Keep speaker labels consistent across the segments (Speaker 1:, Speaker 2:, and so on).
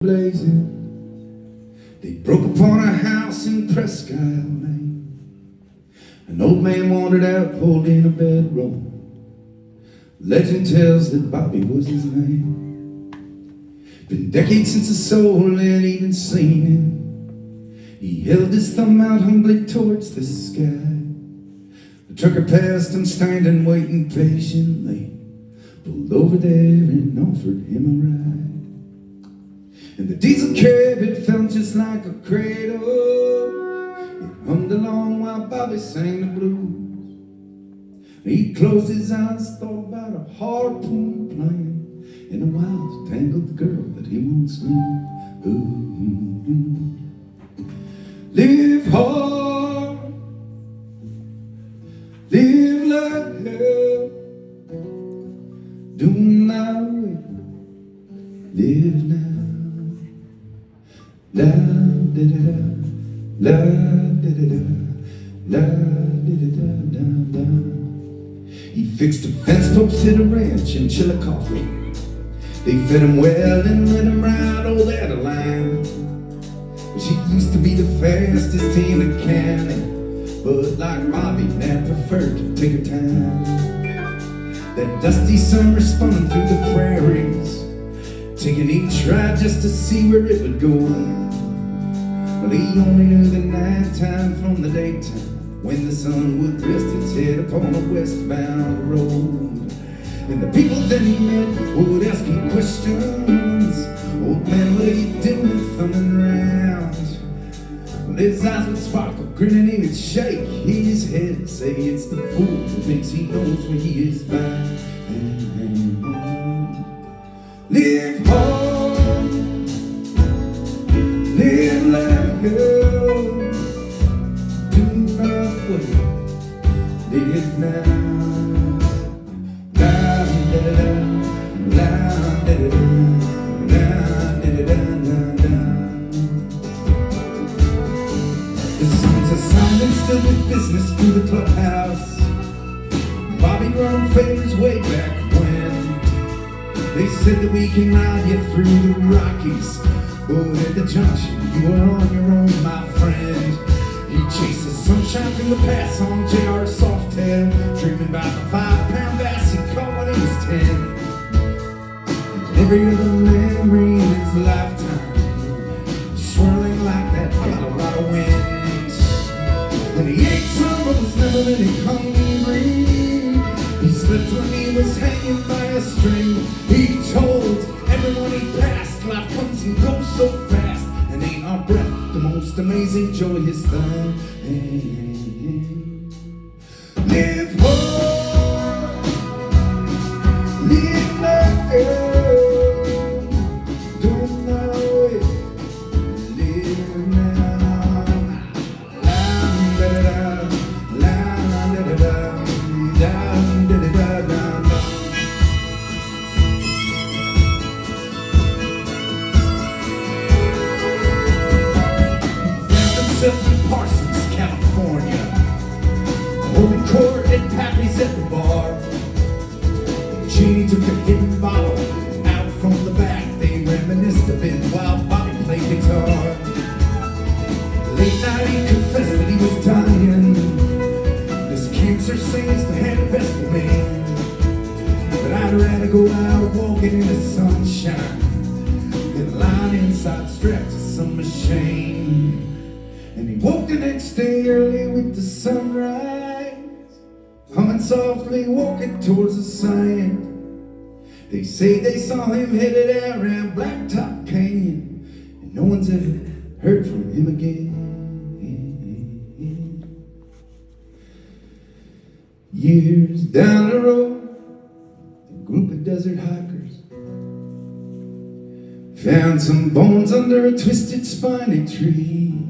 Speaker 1: blazing. They broke upon a house in Prescott Lane. An old man wandered out holding a bedroll. Legend tells that Bobby was his name. Been decades since a soul had even seen him. He held his thumb out humbly towards the sky. The trucker passed him standing waiting patiently, pulled over there and offered him a ride. And the diesel cab, it felt just like a cradle. It hummed along while Bobby sang the blues. He closed his eyes, thought about a harpoon playing in a wild, tangled girl that he once knew. Live hard, live like hell, do not wait, live now. La da da da, la da da da, la da da da da da. He fixed a fence, posted a ranch in Chillicothe. They fed him well and let him ride all out of line. But she used to be the fastest in the county, but like Bobby, now preferred to take her time. That dusty summer spun through the prairies, taking each ride just to see where it would go. But he only knew the nighttime from the daytime, when the sun would rest its head upon a westbound road. And the people that he met would ask him questions. Old man, what are you doing thumbing round? Well, his eyes would sparkle, grinning, he would shake his head, say it's the fool who thinks he knows where he is bound. Live hard, live like hell, do not wait, live now. La da da da, la da da da, la da da da da. The sons of Simon still did business through the clubhouse. Bobby grown faders way back when. They said that we can ride you through the Rockies, but at the junction you were on your own, my friend. He chased the sunshine through the pass on JR Softail, dreaming about the 5-pound bass he caught when he was 10. And every other memory in his lifetime, swirling like that Colorado wind. And he ate some, but was never really hungry. He slept when he was hanging by a string. He told everyone he passed, life comes and goes so fast, and ain't our breath the most amazing, joyous thing? Live hard, live like hell, don't not wait, live now. La da da da, la da da da, da da da da da. In Parsons, California, holding court at Pappy's at the bar. Jeannie took a hidden bottle out from the back. They reminisced a bit while Bobby played guitar. Late night he confessed that he was dying. This cancer seems to have best for me, but I'd rather go out walking in the sunshine than lying inside strapped to some machine. And he woke the next day early with the sunrise, humming softly, walking towards the sand. They say they saw him headed out around Blacktop Canyon, and no one's ever heard from him again. Years down the road, a group of desert hikers found some bones under a twisted spiny tree,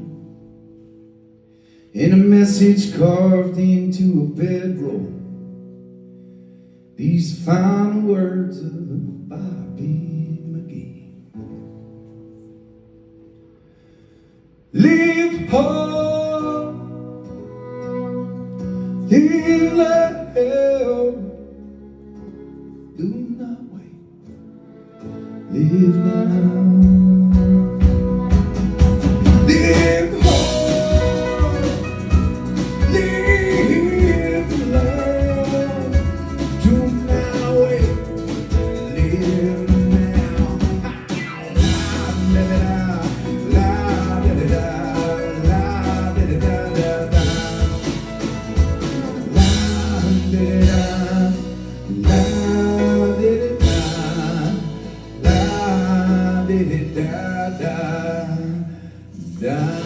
Speaker 1: and a message carved into a bedroll, these final words of Bobby McGee. Live hard, live like hell, do not wait, live now. da, da.